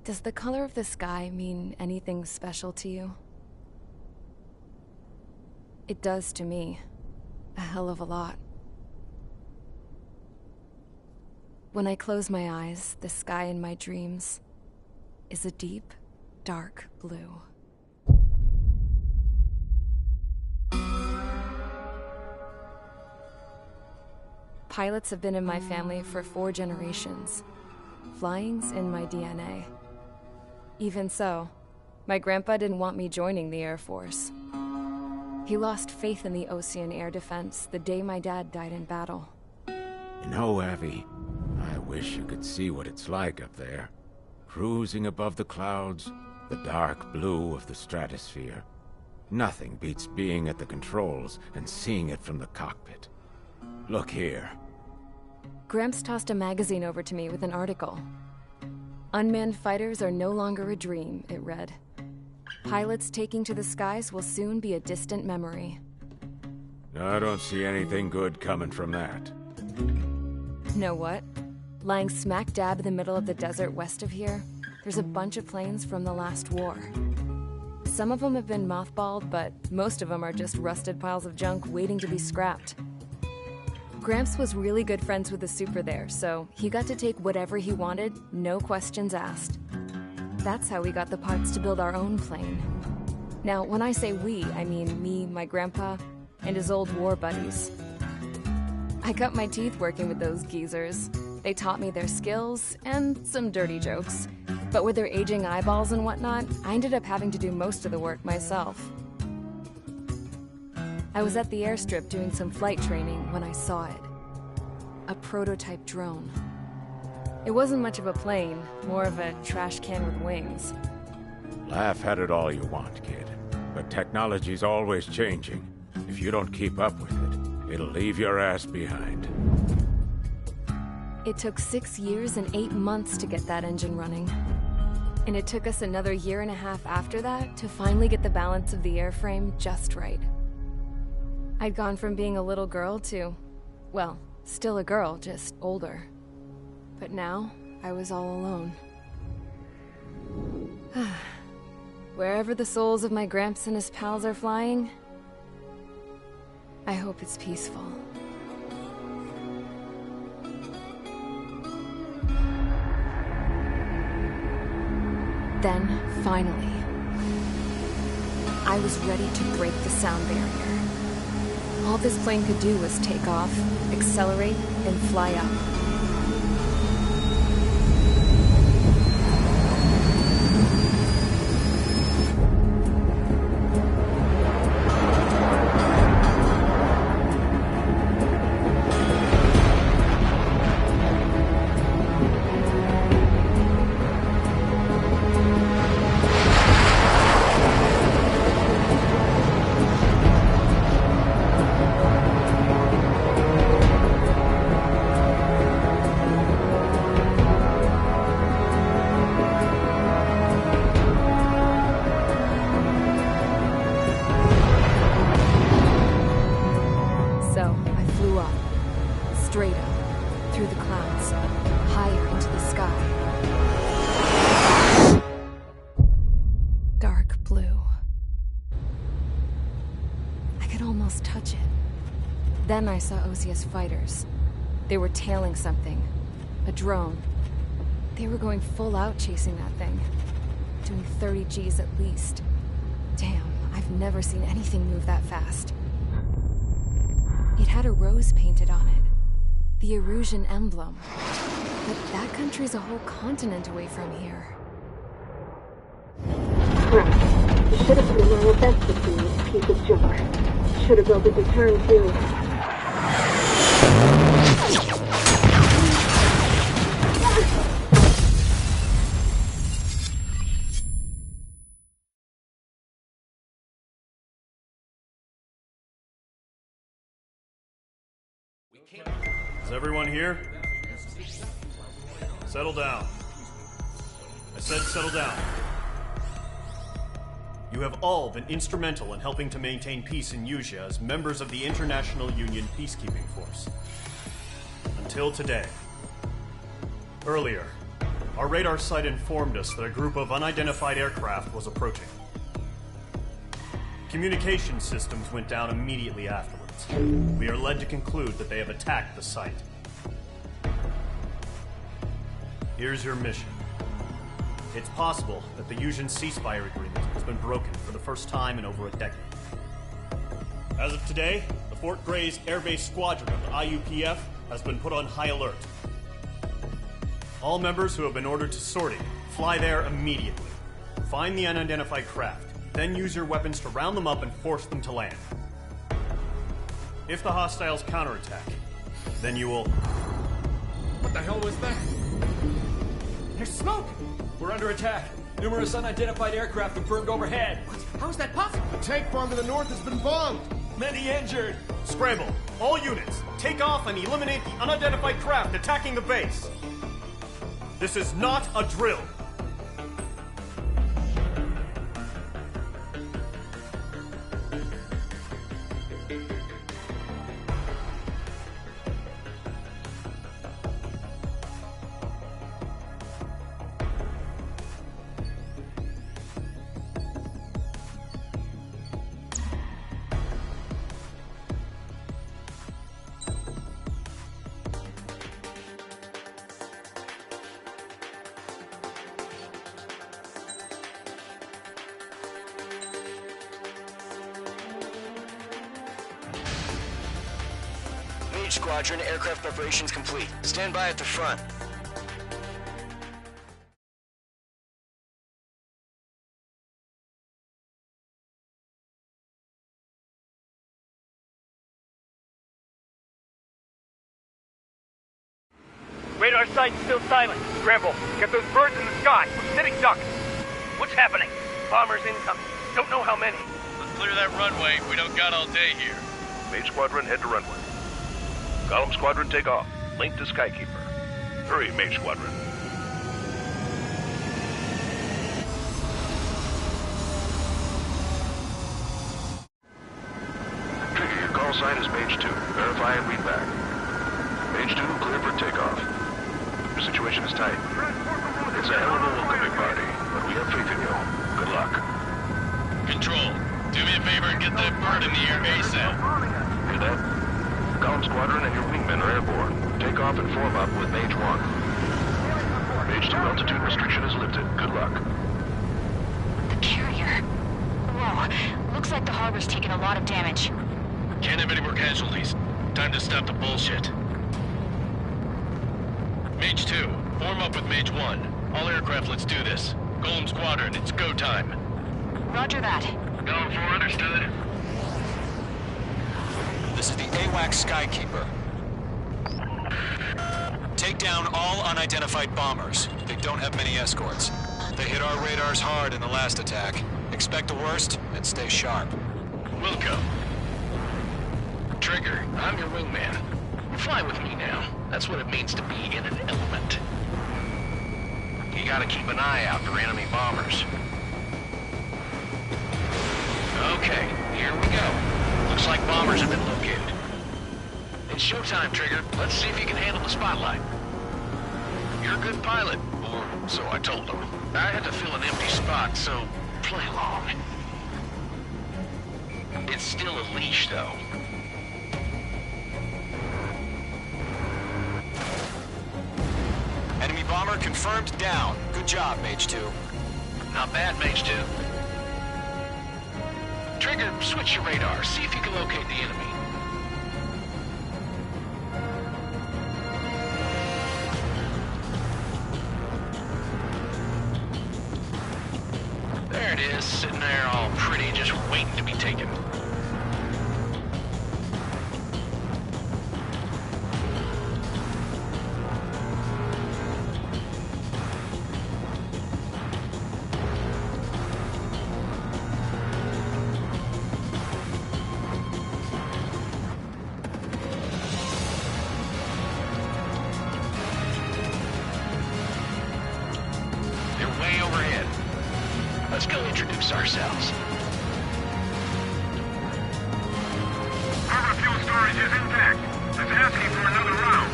Does the color of the sky mean anything special to you? It does to me. A hell of a lot. When I close my eyes, the sky in my dreams is a deep, dark blue. Pilots have been in my family for 4 generations. Flying's in my DNA. Even so, my grandpa didn't want me joining the Air Force. He lost faith in the Ocean Air Defense the day my dad died in battle. You know, Abby, I wish you could see what it's like up there. Cruising above the clouds, the dark blue of the stratosphere. Nothing beats being at the controls and seeing it from the cockpit. Look here. Gramps tossed a magazine over to me with an article. Unmanned fighters are no longer a dream, it read. Pilots taking to the skies will soon be a distant memory. I don't see anything good coming from that. Know what? Lying smack dab in the middle of the desert west of here, there's a bunch of planes from the last war. Some of them have been mothballed, but most of them are just rusted piles of junk waiting to be scrapped. Gramps was really good friends with the super there, so he got to take whatever he wanted, no questions asked. That's how we got the parts to build our own plane. Now, when I say we, I mean me, my grandpa, and his old war buddies. I cut my teeth working with those geezers. They taught me their skills, and some dirty jokes. But with their aging eyeballs and whatnot, I ended up having to do most of the work myself. I was at the airstrip doing some flight training when I saw it. A prototype drone. It wasn't much of a plane, more of a trash can with wings. Laugh at it all you want, kid. But technology's always changing. If you don't keep up with it, it'll leave your ass behind. It took 6 years and 8 months to get that engine running. And it took us another 1.5 years after that to finally get the balance of the airframe just right. I'd gone from being a little girl to, well, still a girl, just older. But now, I was all alone. Wherever the souls of my Gramps and his pals are flying, I hope it's peaceful. Then, finally, I was ready to break the sound barrier. All this plane could do was take off, accelerate, and fly up. dark blue. I could almost touch it. Then I saw Osia's fighters. They were tailing something. A drone. They were going full out chasing that thing. Doing 30 Gs at least. Damn, I've never seen anything move that fast. It had a rose painted on it. The Erusian emblem. But that country's a whole continent away from here. Crap. You should have been my best with this piece of junk. Should have built a deterrent too. Is everyone here? Settle down. I said settle down. You have all been instrumental in helping to maintain peace in Usea as members of the International Union Peacekeeping Force. Until today. Earlier, our radar site informed us that a group of unidentified aircraft was approaching. Communication systems went down immediately afterwards. We are led to conclude that they have attacked the site. Here's your mission. It's possible that the Usian ceasefire agreement has been broken for the first time in over a decade. As of today, the Fort Gray's Air Base Squadron of the IUPF has been put on high alert. All members who have been ordered to sortie, fly there immediately. Find the unidentified craft, then use your weapons to round them up and force them to land. If the hostiles counterattack, then you will... What the hell was that? There's smoke! We're under attack. Numerous unidentified aircraft have burned overhead. What? How is that possible? The tank farm to the north has been bombed! Many injured! Scramble! All units, take off and eliminate the unidentified craft attacking the base! This is not a drill! Squadron, aircraft preparations complete. Stand by at the front. Radar site's still silent. Scramble. Get those birds in the sky. We're sitting ducks. What's happening? Bombers incoming. Don't know how many. Let's clear that runway. We don't got all day here. Mage Squadron, head to runway. Column Squadron, take off. Link to Skykeeper. Hurry, Mage Squadron. Trigger, your call sign is Mage 2. Verify and read back. Mage 2, clear for takeoff. Your situation is tight. It's a hell of a welcoming party, but we have faith in you. Good luck. Control, do me a favor and get that bird in the air ASAP. Hear that? Column Squadron and your wingmen are airborne. Take off and form up with Mage 1. Mage 2 altitude restriction is lifted. Good luck. The carrier. Whoa. Looks like the harbor's taken a lot of damage. Can't have any more casualties. Time to stop the bullshit. Mage 2, form up with Mage 1. All aircraft, let's do this. Golem Squadron, it's go time. Roger that. Going for understood. This is the AWACS Skykeeper. Take down all unidentified bombers. They don't have many escorts. They hit our radars hard in the last attack. Expect the worst and stay sharp. Wilco. Trigger, I'm your wingman. Fly with me now. That's what it means to be in an element. You gotta keep an eye out for enemy bombers. Okay, here we go. Looks like bombers have been located. It's showtime, Trigger. Let's see if you can handle the spotlight. You're a good pilot, or so I told them. I had to fill an empty spot, so play long. It's still a leash, though. Enemy bomber confirmed down. Good job, Mage 2. Not bad, Mage 2. Trigger, switch your radar. See if you can locate the enemy. There it is, sitting there all pretty, just waiting to be taken. They're way overhead. Let's go introduce ourselves. Our fuel storage is intact. It's asking for another round.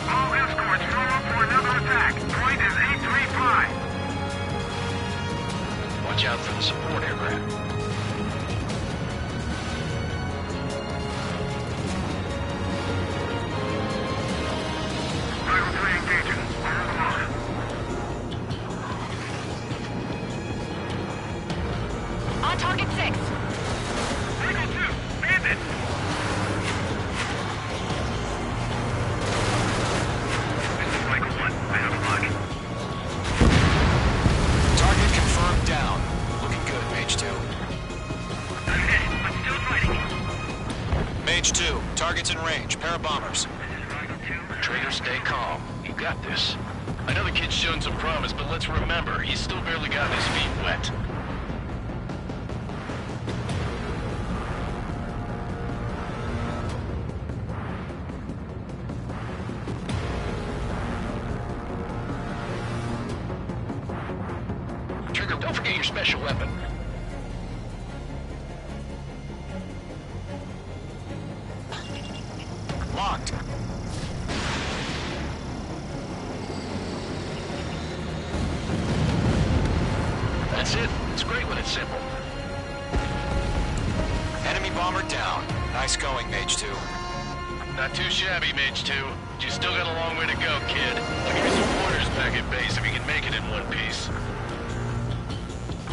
All escorts form up for another attack. Point is 835. Watch out for the support aircraft. Rifle 3 engaging. Hold them on. On target 6. Eagle 2, bandit! This is Michael 1. I have a lock. Target confirmed down. Looking good, Mage 2. Okay, I'm still fighting. Mage 2, target's in range. Pair of bombers. Traitor, stay calm. You got this. I know the kid's shown some promise, but let's remember, he's still barely gotten his feet wet. Trigger, don't forget your special weapon. Locked. That's it. It's great when it's simple. Enemy bomber down. Nice going, Mage 2. Not too shabby, Mage 2. But you still got a long way to go, kid. I'll give you some orders back at base if you can make it in one piece.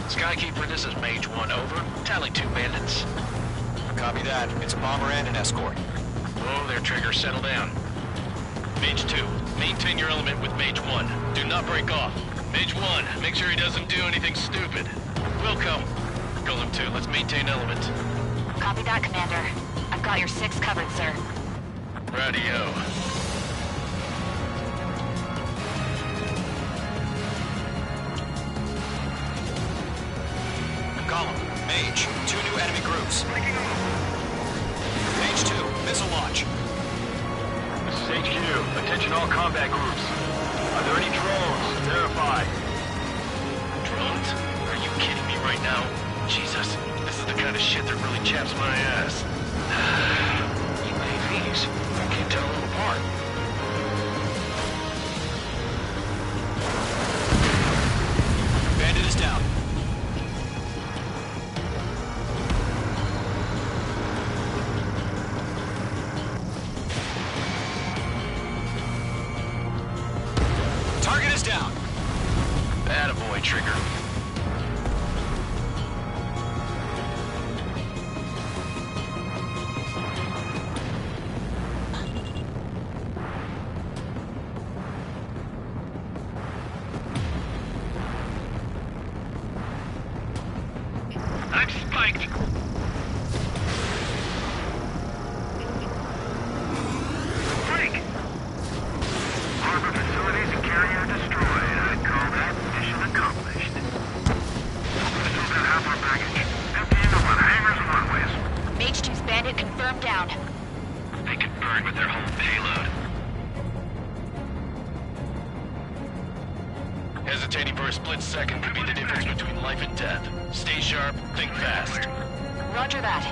Skykeeper, this is Mage 1, over. Tally 2 bandits. Copy that. It's a bomber and an escort. Whoa there, Trigger. Settle down. Mage 2, maintain your element with Mage 1. Do not break off. Mage 1, make sure he doesn't do anything stupid. Wilco, Golem 2, let's maintain element. Copy that, Commander. I've got your 6 covered, sir. Radio. Column, Mage, 2 new enemy groups. Mage 2, missile launch. This is HQ. Attention all combat groups. Are there any drones? Verify. Drones? Are you kidding me right now? Jesus, this is the kind of shit that really chaps my ass. UAVs? I can't tell them apart. Bandit is down. Target is down. Attaboy, Trigger. I'm spiked. Break. Harbor facilities and carrier destroyed. I'd call that mission accomplished. Let's move that half our baggage. Emptying up on hangars and runways. Mage 2's bandit confirmed down. They could burn with their whole payload. Hesitating for a split second could be the difference between life and death. Stay sharp, think fast. Roger that.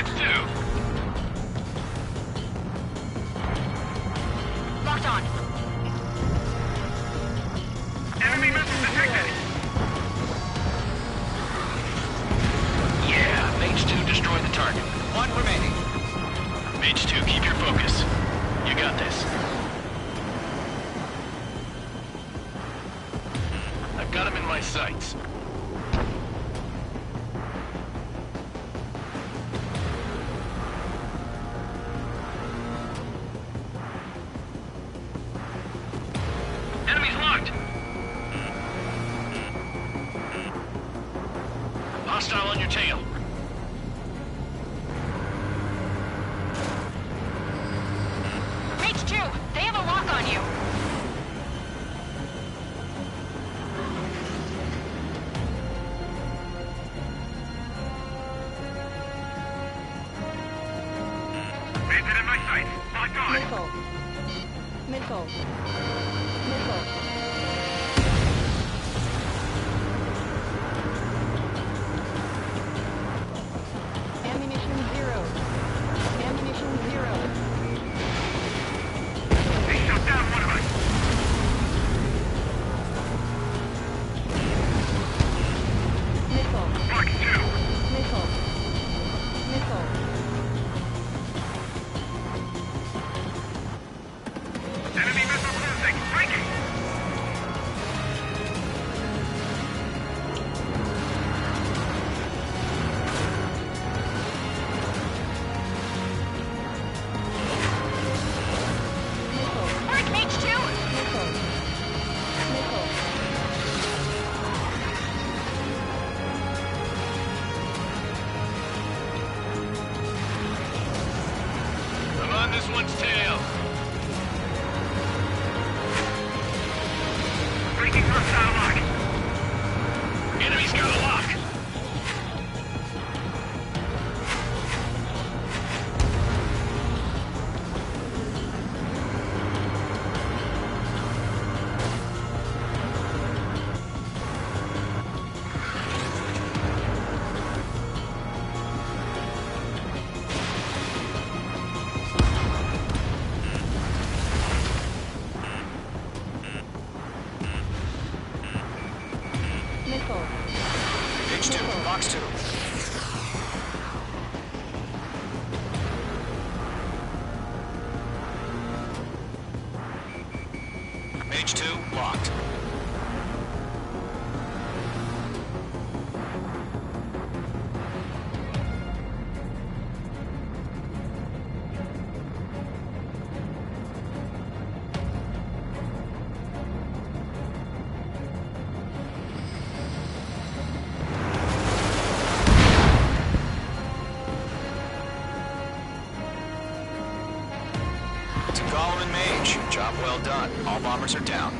Fox 2. Locked on. Enemy missile detected. Yeah, Mage 2 destroyed the target. One remaining. Mage 2, keep your focus. You got this. I've got him in my sights. Enemy's locked. Hostile on your tail. Mage 2, they have a lock on you. Bandit in my sights. Locked on. Missile. Ammunition zero. They shot down one of us. Missile. Fox 2. Missile. Enemy missile cruising. Breaking. Mark Mage 2! I'm on this one's tail. Breaking hostile lock. Enemy's got a lock. Mage 2, Fox 2. Mage 2, locked. To Gollum and Mage, job well done. All bombers are down.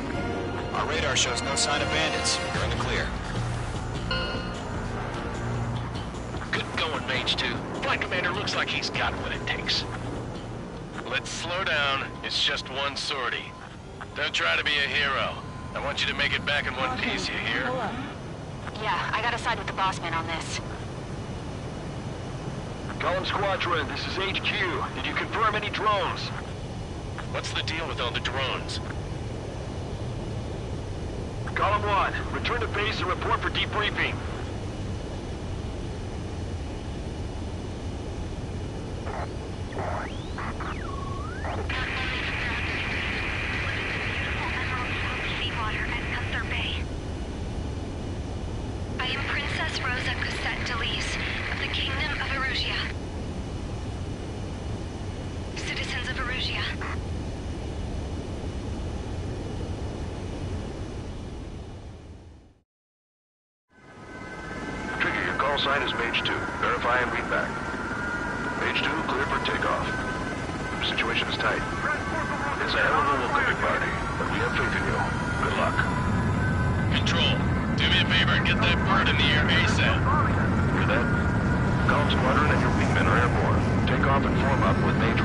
Our radar shows no sign of bandits. You're in the clear. Good going, Mage 2. Flight Commander looks like he's got what it takes. Let's slow down. It's just one sortie. Don't try to be a hero. I want you to make it back in one piece, you hear? Yeah, I gotta side with the boss man on this. Column Squadron, this is HQ. Did you confirm any drones? What's the deal with all the drones? Column 1, return to base and report for debriefing. Seawater at Gunther Bay. I am Princess Rosa Cosette Delise of the Kingdom of Erusia. Citizens of Erusia. Trigger, your call sign is Mage 2. Verify and read back. Mage 2, clear for takeoff. Situation is tight. It's a hell of a welcoming party, but we have faith in you. Good luck. Control, do me a favor and get that bird in the air ASAP. Hear that? Column Squadron and your wingmen are airborne. Take off and form up with Mage 1.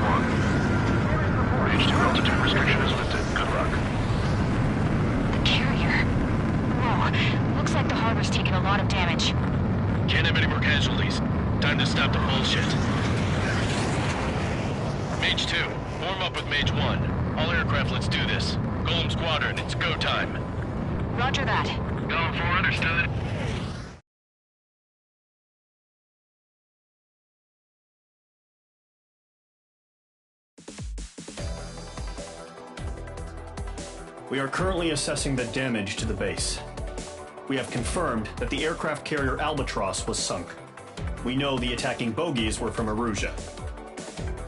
Mage 2 altitude restriction is lifted. Good luck. The carrier. Whoa, looks like the harbor's taken a lot of damage. Can't have any more casualties. Time to stop the bullshit. Mage 2, form up with Mage 1. All aircraft, let's do this. Golem Squadron, it's go time. Roger that. Going for understood. We are currently assessing the damage to the base. We have confirmed that the aircraft carrier Albatross was sunk. We know the attacking bogies were from Erusia.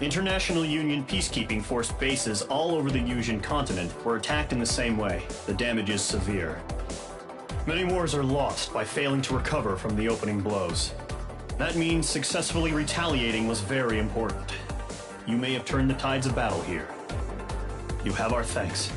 International Union peacekeeping force bases all over the Yusian continent were attacked in the same way. The damage is severe. Many wars are lost by failing to recover from the opening blows. That means successfully retaliating was very important. You may have turned the tides of battle here. You have our thanks.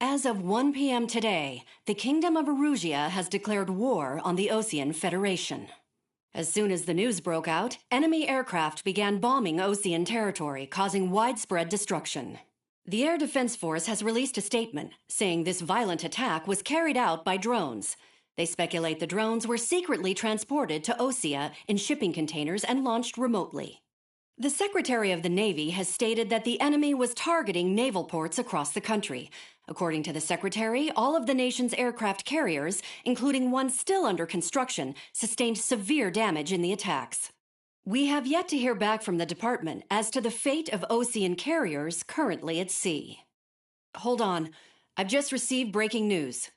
As of 1 p.m. today, the Kingdom of Erusia has declared war on the Osean Federation. As soon as the news broke out, enemy aircraft began bombing Osean territory, causing widespread destruction. The Air Defense Force has released a statement saying this violent attack was carried out by drones. They speculate the drones were secretly transported to Osea in shipping containers and launched remotely. The Secretary of the Navy has stated that the enemy was targeting naval ports across the country. According to the Secretary, all of the nation's aircraft carriers, including one still under construction, sustained severe damage in the attacks. We have yet to hear back from the department as to the fate of Osean carriers currently at sea. Hold on. I've just received breaking news.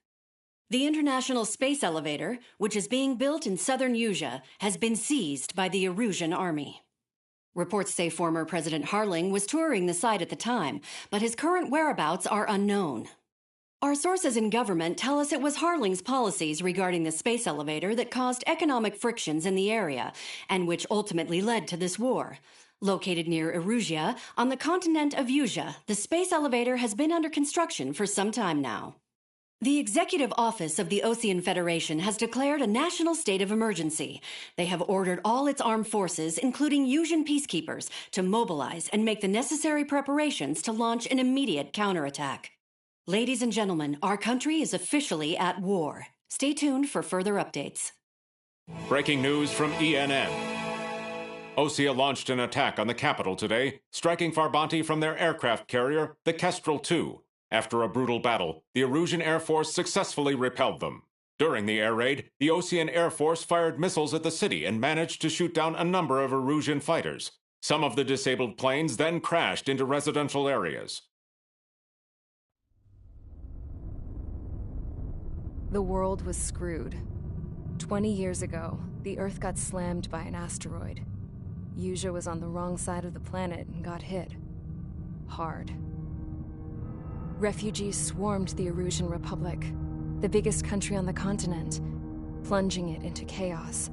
The International Space Elevator, which is being built in southern Usea, has been seized by the Erusian Army. Reports say former President Harling was touring the site at the time, but his current whereabouts are unknown. Our sources in government tell us it was Harling's policies regarding the space elevator that caused economic frictions in the area, and which ultimately led to this war. Located near Erusia, on the continent of Usea, the space elevator has been under construction for some time now. The Executive Office of the Osean Federation has declared a national state of emergency. They have ordered all its armed forces, including Usian peacekeepers, to mobilize and make the necessary preparations to launch an immediate counterattack. Ladies and gentlemen, our country is officially at war. Stay tuned for further updates. Breaking news from ENN. Osea launched an attack on the capital today, striking Farbanti from their aircraft carrier, the Kestrel II. After a brutal battle, the Erusian Air Force successfully repelled them. During the air raid, the Osean Air Force fired missiles at the city and managed to shoot down a number of Erusian fighters. Some of the disabled planes then crashed into residential areas. The world was screwed. 20 years ago, the Earth got slammed by an asteroid. Usea was on the wrong side of the planet and got hit. Hard. Refugees swarmed the Erusian Republic, the biggest country on the continent, plunging it into chaos.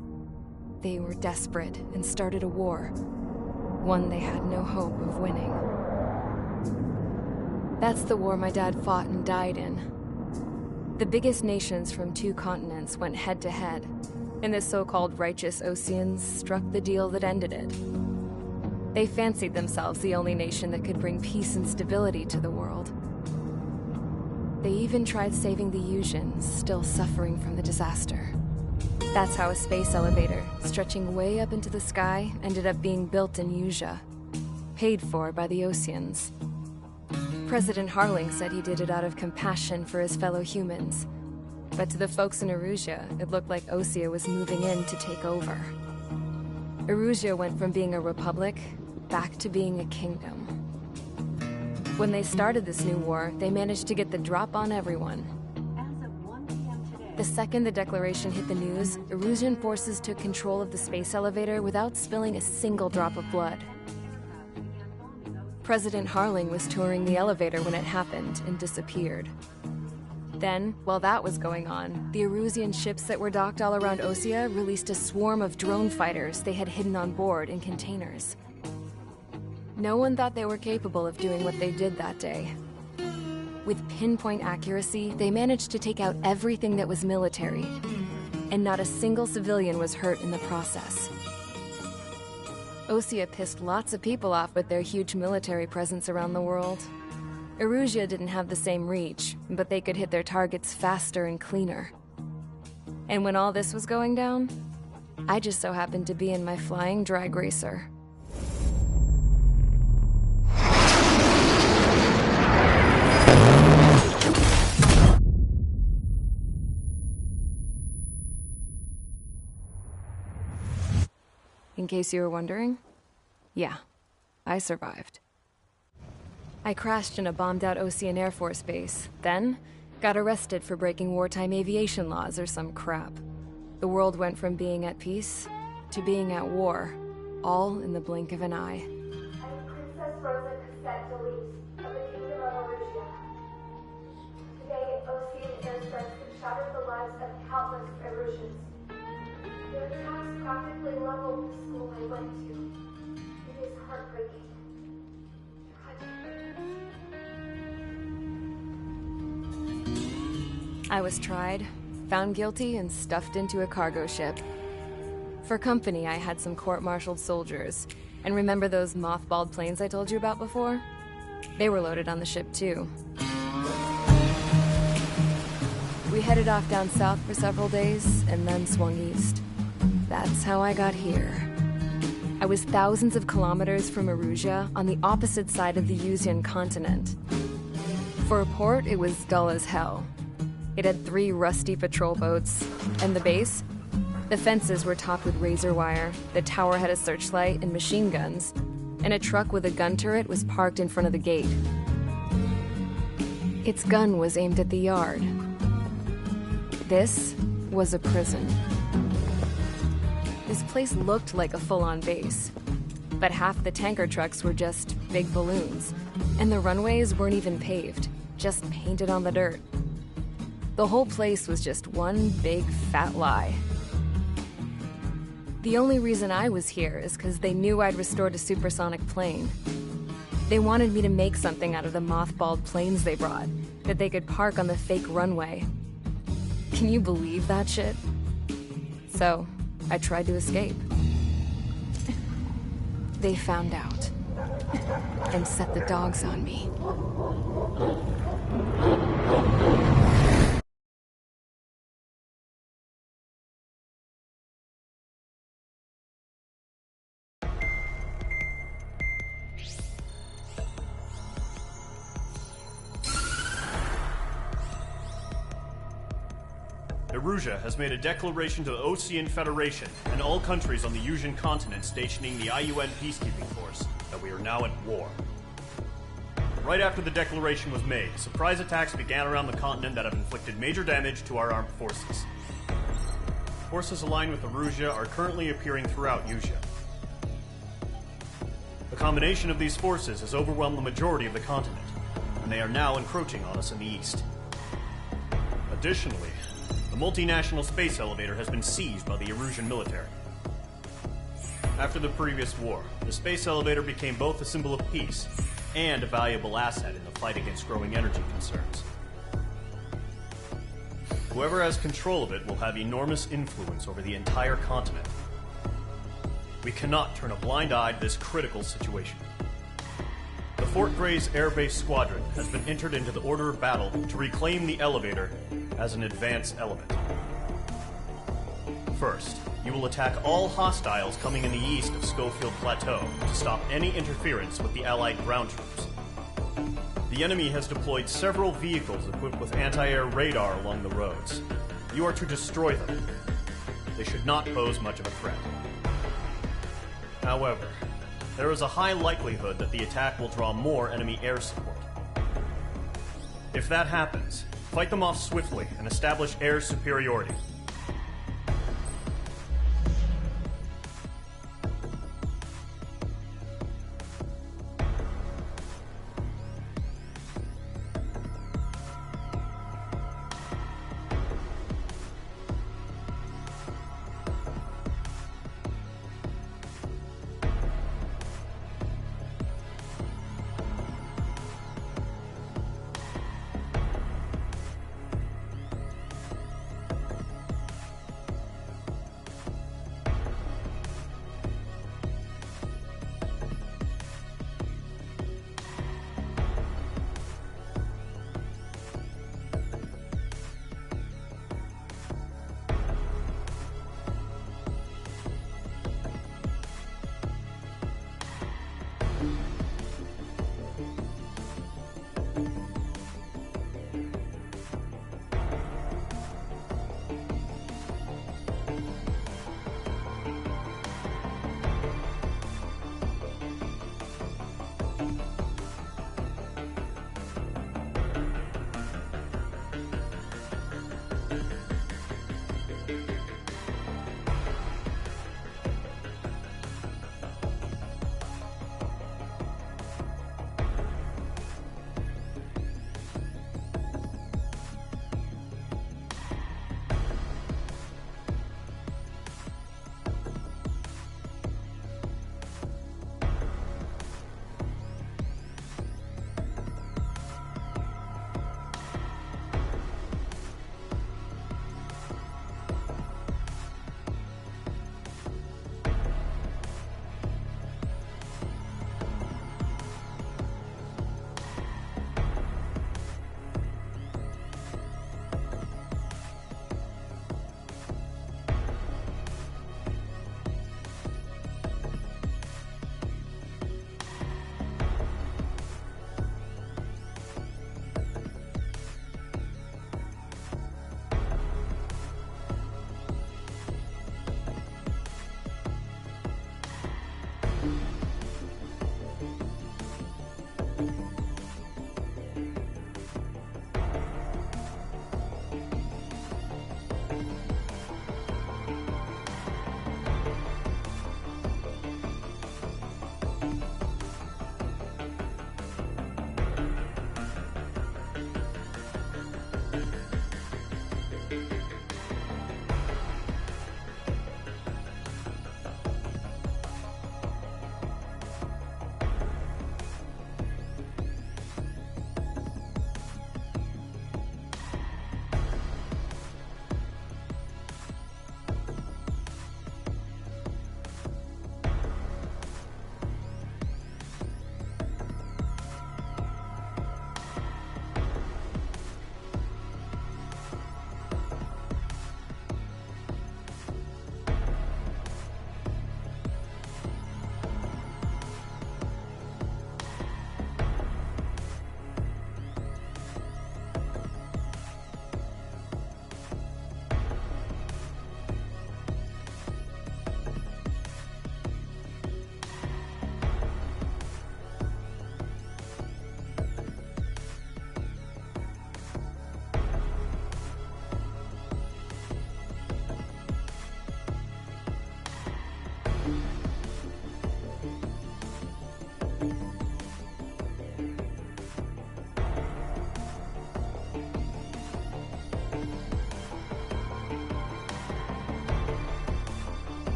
They were desperate and started a war, one they had no hope of winning. That's the war my dad fought and died in. The biggest nations from 2 continents went head-to-head, and the so-called righteous Oseans struck the deal that ended it. They fancied themselves the only nation that could bring peace and stability to the world. They even tried saving the Usians, still suffering from the disaster. That's how a space elevator, stretching way up into the sky, ended up being built in Usea, paid for by the Oseans. President Harling said he did it out of compassion for his fellow humans. But to the folks in Erusia, it looked like Osea was moving in to take over. Erusia went from being a republic back to being a kingdom. When they started this new war, they managed to get the drop on everyone. The second the declaration hit the news, Erusian forces took control of the space elevator without spilling a single drop of blood. President Harling was touring the elevator when it happened and disappeared. Then, while that was going on, the Erusian ships that were docked all around Osea released a swarm of drone fighters they had hidden on board in containers. No one thought they were capable of doing what they did that day. With pinpoint accuracy, they managed to take out everything that was military, and not a single civilian was hurt in the process. Osea pissed lots of people off with their huge military presence around the world. Erusia didn't have the same reach, but they could hit their targets faster and cleaner. And when all this was going down, I just so happened to be in my flying drag racer. In case you were wondering, yeah, I survived. I crashed in a bombed-out Osean Air Force base, then got arrested for breaking wartime aviation laws or some crap. The world went from being at peace to being at war, all in the blink of an eye. Princess Rosa Cassette Delete of the Kingdom of Erusia. Today, Osean airstrikes have shattered the lives of countless Erusians. Their attacks practically leveled the school I went to. It is heartbreaking. I was tried, found guilty, and stuffed into a cargo ship. For company, I had some court-martialed soldiers. And remember those mothballed planes I told you about before? They were loaded on the ship, too. We headed off down south for several days, and then swung east. That's how I got here. I was thousands of kilometers from Erusia, on the opposite side of the Yuzian continent. For a port, it was dull as hell. It had 3 rusty patrol boats, and the base? The fences were topped with razor wire, the tower had a searchlight and machine guns, and a truck with a gun turret was parked in front of the gate. Its gun was aimed at the yard. This was a prison. This place looked like a full-on base, but half the tanker trucks were just big balloons, and the runways weren't even paved, just painted on the dirt. The whole place was just one big fat lie. The only reason I was here is because they knew I'd restored a supersonic plane. They wanted me to make something out of the mothballed planes they brought, that they could park on the fake runway. Can you believe that shit? So, I tried to escape. They found out, and set the dogs on me. Erusia has made a declaration to the Ocean Federation and all countries on the Yuzian continent stationing the IUN peacekeeping force that we are now at war. Right after the declaration was made, surprise attacks began around the continent that have inflicted major damage to our armed forces. Forces aligned with Erusia are currently appearing throughout Yusia. The combination of these forces has overwhelmed the majority of the continent, and they are now encroaching on us in the east. Additionally, the multinational space elevator has been seized by the Erusian military. After the previous war, the space elevator became both a symbol of peace and a valuable asset in the fight against growing energy concerns. Whoever has control of it will have enormous influence over the entire continent. We cannot turn a blind eye to this critical situation. The Fort Gray's Air Base Squadron has been entered into the order of battle to reclaim the elevator as an advance element. First, you will attack all hostiles coming in the east of Schofield Plateau to stop any interference with the Allied ground troops. The enemy has deployed several vehicles equipped with anti-air radar along the roads. You are to destroy them. They should not pose much of a threat. However, there is a high likelihood that the attack will draw more enemy air support. If that happens, fight them off swiftly and establish air superiority.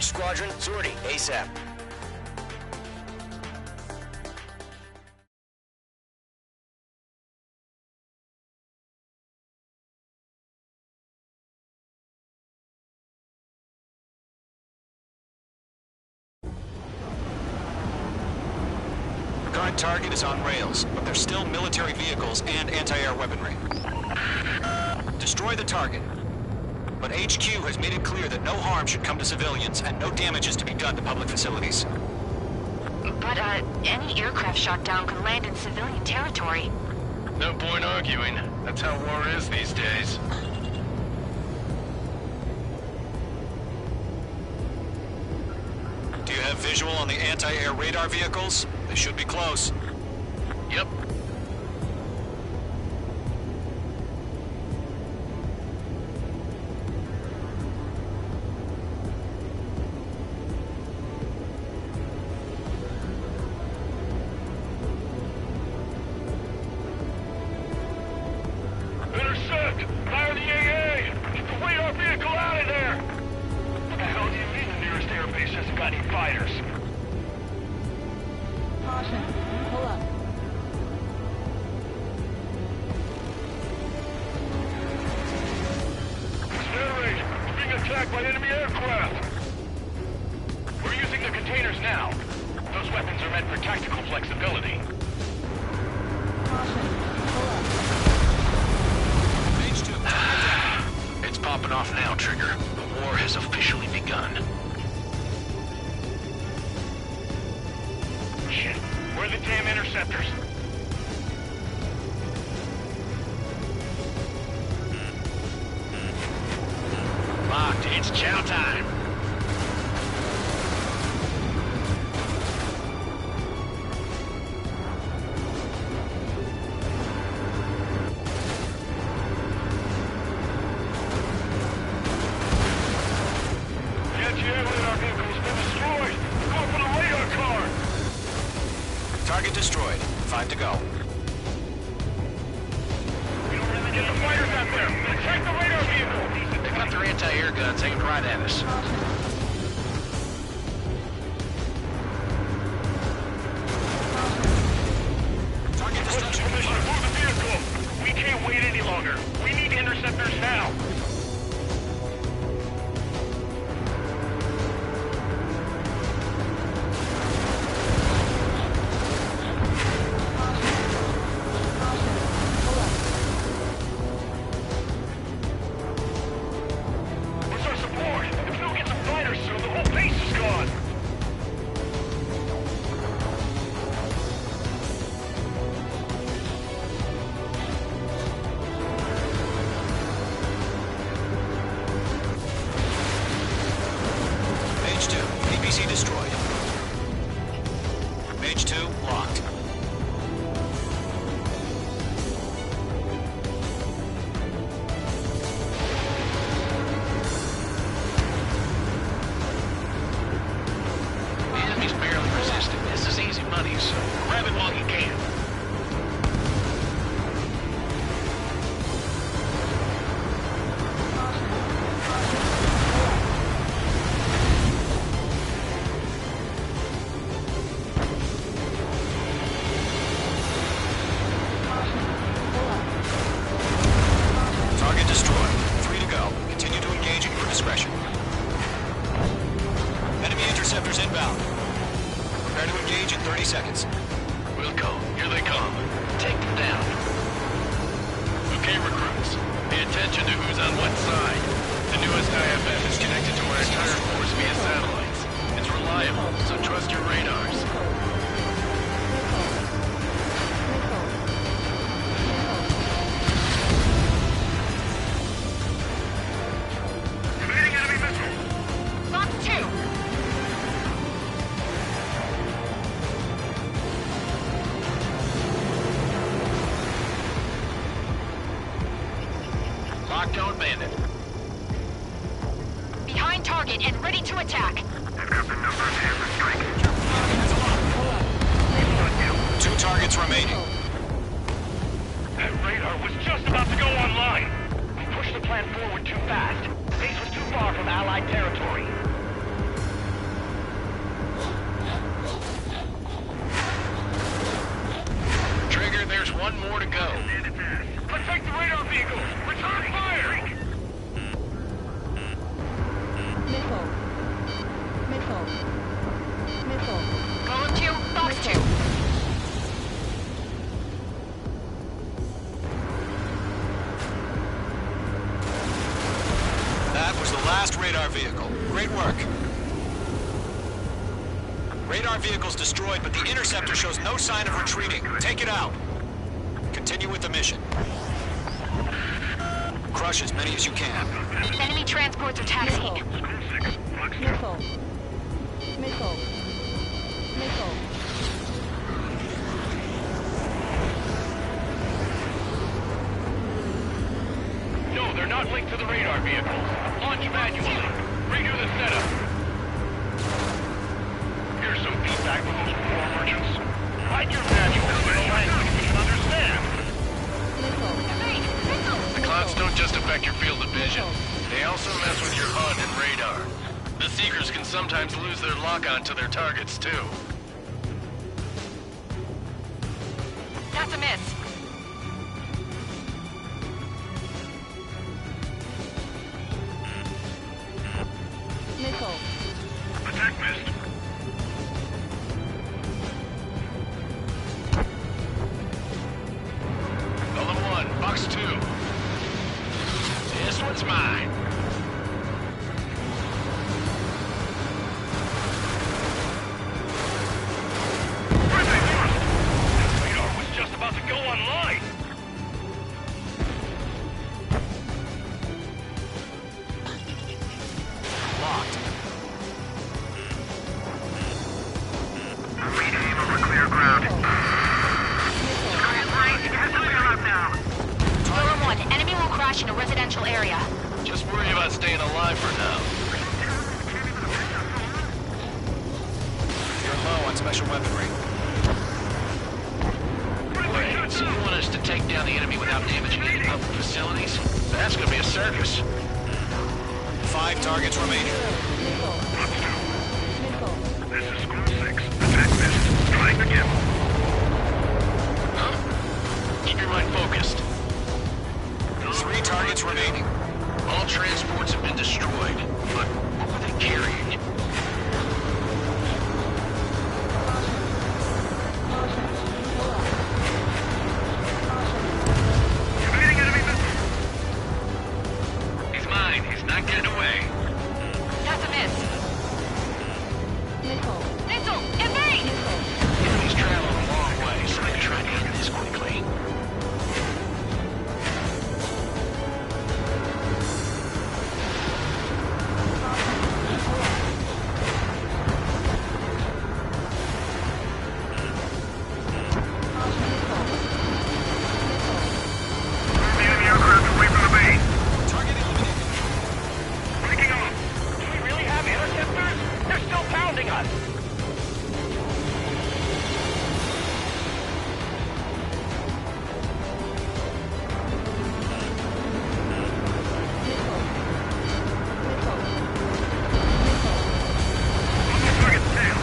Each squadron, sortie ASAP. Current target is on rails, but there's still military vehicles and anti-air weaponry. Destroy the target. But HQ has made it clear that no harm should come to civilians and no damage is to be done to public facilities. But, any aircraft shot down could land in civilian territory. No point arguing. That's how war is these days. Do you have visual on the anti-air radar vehicles? They should be close. Yep. Intercept! Fire the AA! Get the radar vehicle out of there! What the hell do you mean the nearest airbase hasn't got any fighters? Caution. Pull up. Narrate! We're being attacked by enemy aircraft! We're using the containers now. Those weapons are meant for tactical flexibility. Caution. Pull up. It's popping off now, Trigger. The war has officially begun. Shit. Where are the damn interceptors? Locked. It's chow time. The anti-air radar vehicle has been destroyed! Go for the radar car! Target destroyed. 5 to go. We don't really get the fighters out there! Attack the radar vehicle! They got their anti-air guns aimed right at us. Target destruction. Permission to move the vehicle! We can't wait any longer! We need interceptors now! Where's our support? If we don't get some fighters soon, the whole base is gone! Mage 2. ABC destroyed. Mage 2 locked. The enemy's barely resisting. This is easy money, so grab it while you can. Target destroyed. 3 to go. Continue to engage at your discretion. Enemy interceptors inbound. Prepare to engage in 30 seconds. We'll go. Here they come. Take them down. Okay, recruits. Pay attention to who's on what side. The newest IFF is connected to our entire force via satellites. It's reliable, so trust your radars. Evading enemy missile! Box 2! Locked-on bandit. Behind target and ready to attack. I've got the numbers here for strike. 2 targets remaining. That radar was just about to go online. We pushed the plan forward too fast. The base was too far from Allied territory. one more to go. Protect the radar vehicles! Return fire! Missile. Missile. Missile. Golem 2, Fox 2. That was the last radar vehicle. Great work. Radar vehicle's destroyed, but the interceptor shows no sign of retreating. Take it out. Continue with the mission. Crush as many as you can. Enemy transports are taxiing. Missile. Missile. Missile. No, they're not linked to the radar vehicles. Launch manually. Redo the setup. Here's some feedback from those poor merchants. Write your manuals in a language we can understand. The clouds don't just affect your field of vision. They also mess with your HUD and radar. The Seekers can sometimes lose their lock-on to their targets, too. That's a miss. Missile. Attack missed. Golem 1, Fox 2. This one's mine. Where'd they first? This radar was just about to go online. Locked. Reading over clear ground. Golem 1, enemy will crash in a residential area. Just worry about staying alive for now. You're low on special weaponry. Wait, so you want us to take down the enemy without damaging any public facilities? That's gonna be a circus. 5 targets remaining. This is School 6. Attack missed. Trying again. Huh? Keep your mind focused. 3 targets remaining. All transports have been destroyed, but what were they carrying? Evading enemy missile. He's mine. He's not getting away. That's a miss. Missile. Missile! Evade! Enemy's traveling a long way, so I can try to end this quickly. The enemy aircraft away from the base. Target eliminated. Breaking off. Do we really have interceptors? They're still pounding us. Target tail.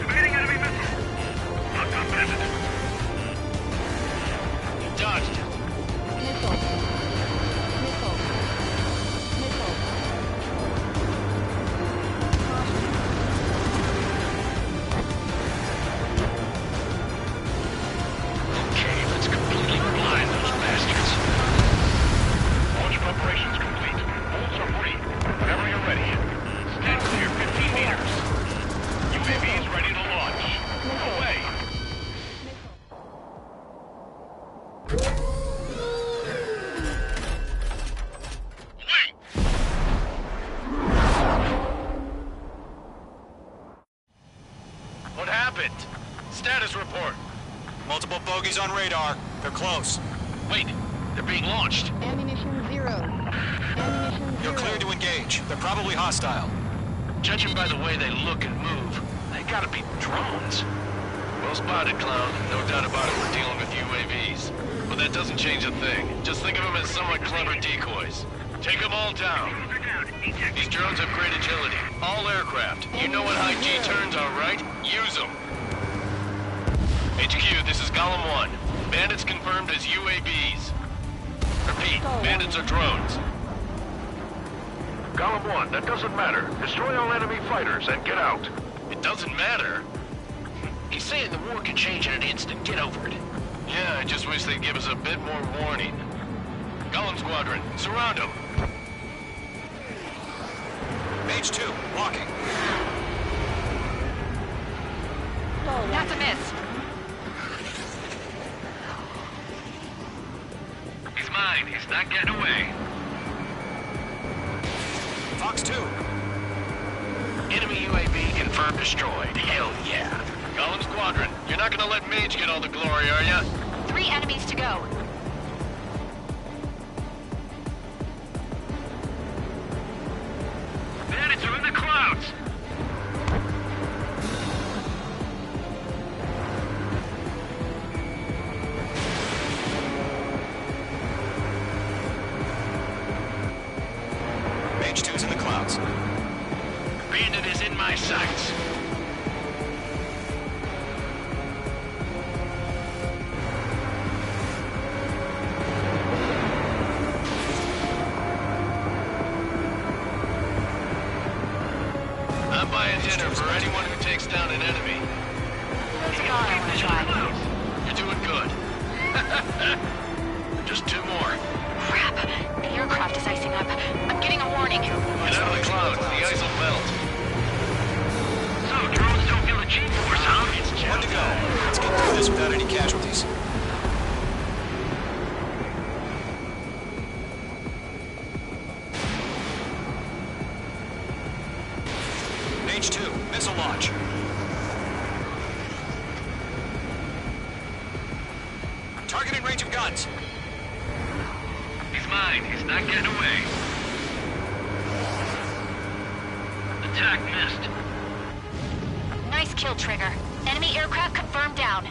Evading enemy missile. Locked on bandit. You dodged it. Missile. Missile. Missile. Okay, let's completely blind those bastards. Launch preparations complete. Bolts are free. Whenever you're ready. Stand clear 15 meters. UAVs ready to launch. Away. What happened? Status report. Multiple bogeys on radar. They're close. Wait, they're being launched. Ammunition 0. Ammunition 0. You're clear to engage. They're probably hostile. Judging by the way they look and move, they gotta be drones. Well spotted, Clown. No doubt about it, we're dealing with UAVs. but that doesn't change a thing. Just think of them as somewhat clever decoys. Take them all down. These drones have great agility. All aircraft. You know what high G turns are, right? Use them. HQ, this is Golem 1. Bandits confirmed as UAVs. Repeat, bandits are drones. Golem 1, that doesn't matter. Destroy all enemy fighters and get out. It doesn't matter? He's saying the war could change in an instant. Get over it. Yeah, I just wish they'd give us a bit more warning. Golem Squadron, surround them. Mage 2, walking. That's a miss. He's mine. He's not getting away. Fox 2. Enemy UAV confirmed destroyed. Hell yeah. Golem Squadron, you're not gonna let Mage get all the glory, are ya? 3 enemies to go. Bandits are in the clouds. Mage 2's in the clouds. Bandit is in my sights. I'm buying dinner for anyone who takes down an enemy. There's a car I want to try. You're doing good. Just 2 more. Crap. The aircraft is icing up. I'm getting a warning. Get out of the clouds. The ice will melt. So, drones don't feel the G-force, huh? One to go. Let's get through this without any casualties. Mage 2, missile launch. Target in range of guns. He's mine. He's not getting away. Attack missed. Nice kill, Trigger. Enemy aircraft confirmed down.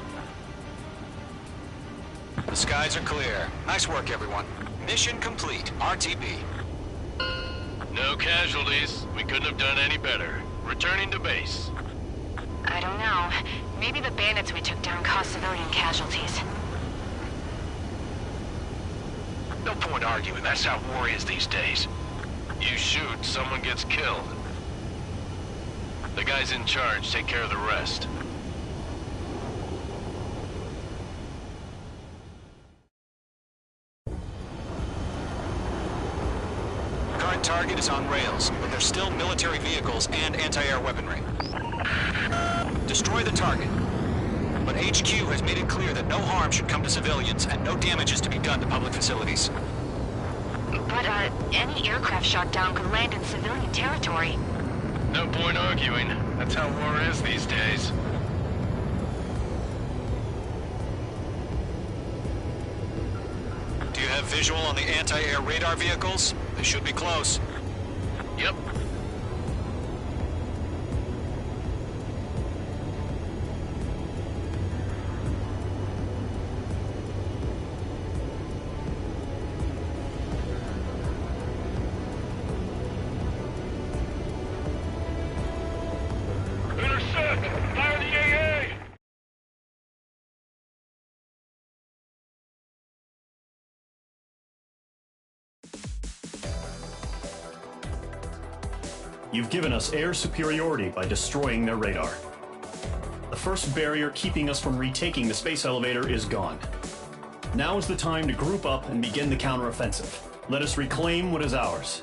The skies are clear. Nice work, everyone. Mission complete. RTB. No casualties. We couldn't have done any better. Returning to base. I don't know. Maybe the bandits we took down caused civilian casualties. No point arguing. That's how war is these days. You shoot, someone gets killed. The guys in charge take care of the rest. Current target is on rails, but there's still military vehicles and anti-air weaponry. Destroy the target. But HQ has made it clear that no harm should come to civilians and no damage is to be done to public facilities. But, any aircraft shot down could land in civilian territory. No point arguing. That's how war is these days. Do you have visual on the anti-air radar vehicles? They should be close. Yep. Intercept! Fire the AA! You've given us air superiority by destroying their radar. The first barrier keeping us from retaking the space elevator is gone. Now is the time to group up and begin the counteroffensive. Let us reclaim what is ours.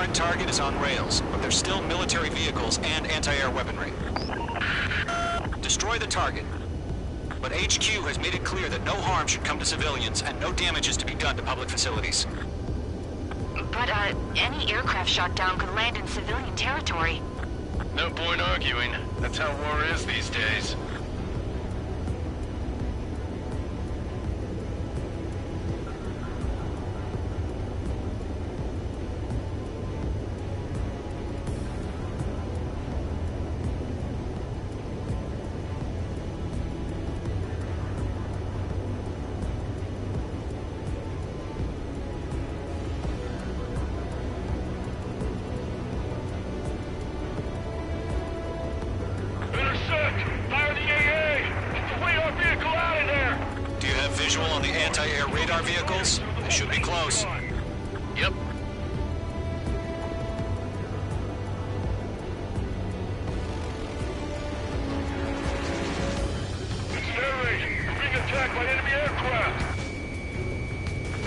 That target is on rails, but there's still military vehicles and anti-air weaponry. Destroy the target. But HQ has made it clear that no harm should come to civilians and no damage is to be done to public facilities. But, any aircraft shot down could land in civilian territory. No point arguing. That's how war is these days. Visual on the anti-air radar vehicles? They should be close. Yep. Incinerate! We're being attacked by enemy aircraft!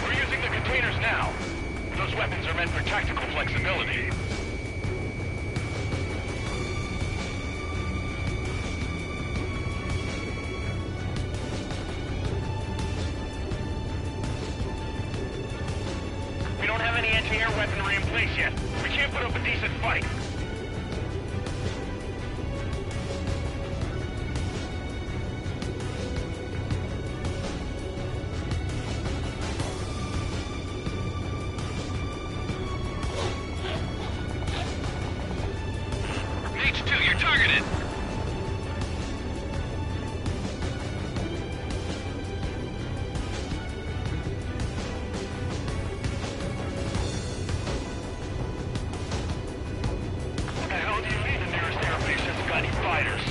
We're using the containers now. Those weapons are meant for tactical flexibility. We don't have any anti-air weaponry in place yet. We can't put up a decent fight. H2, you're targeted. What the hell do you mean the nearest airbase hasn't got any fighters?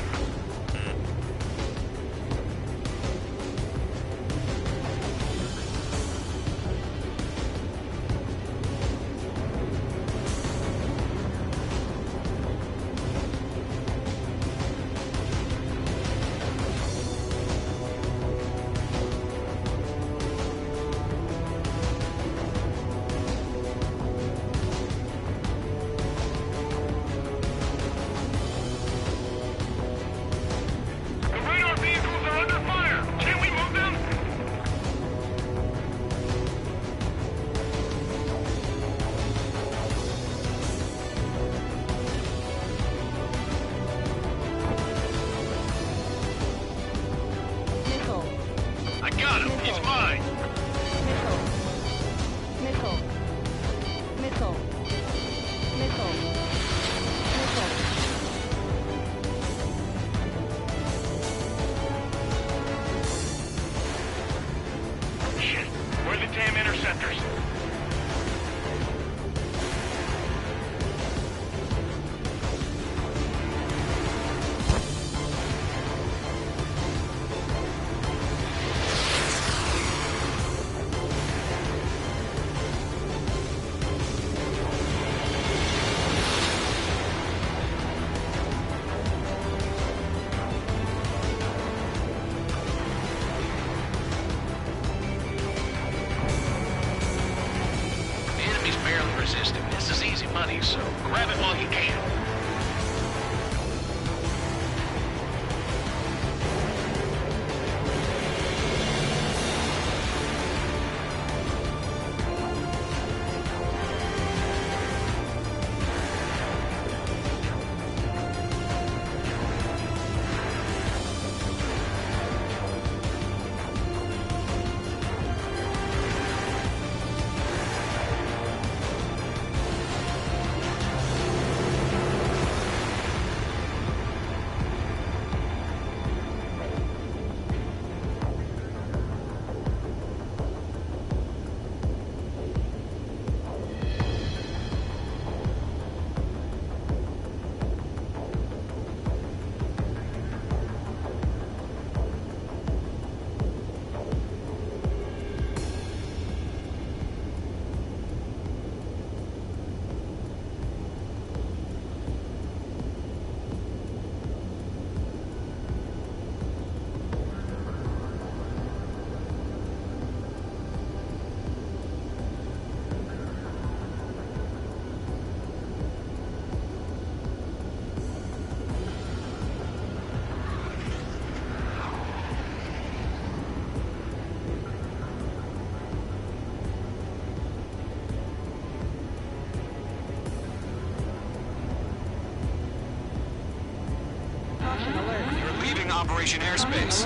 Operation Airspace.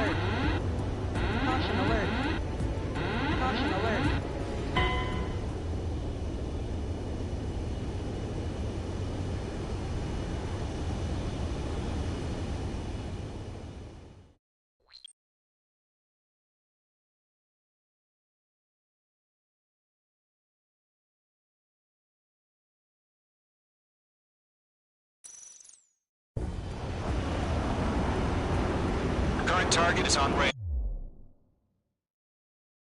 Caution alert. Caution alert. Current target is on radar.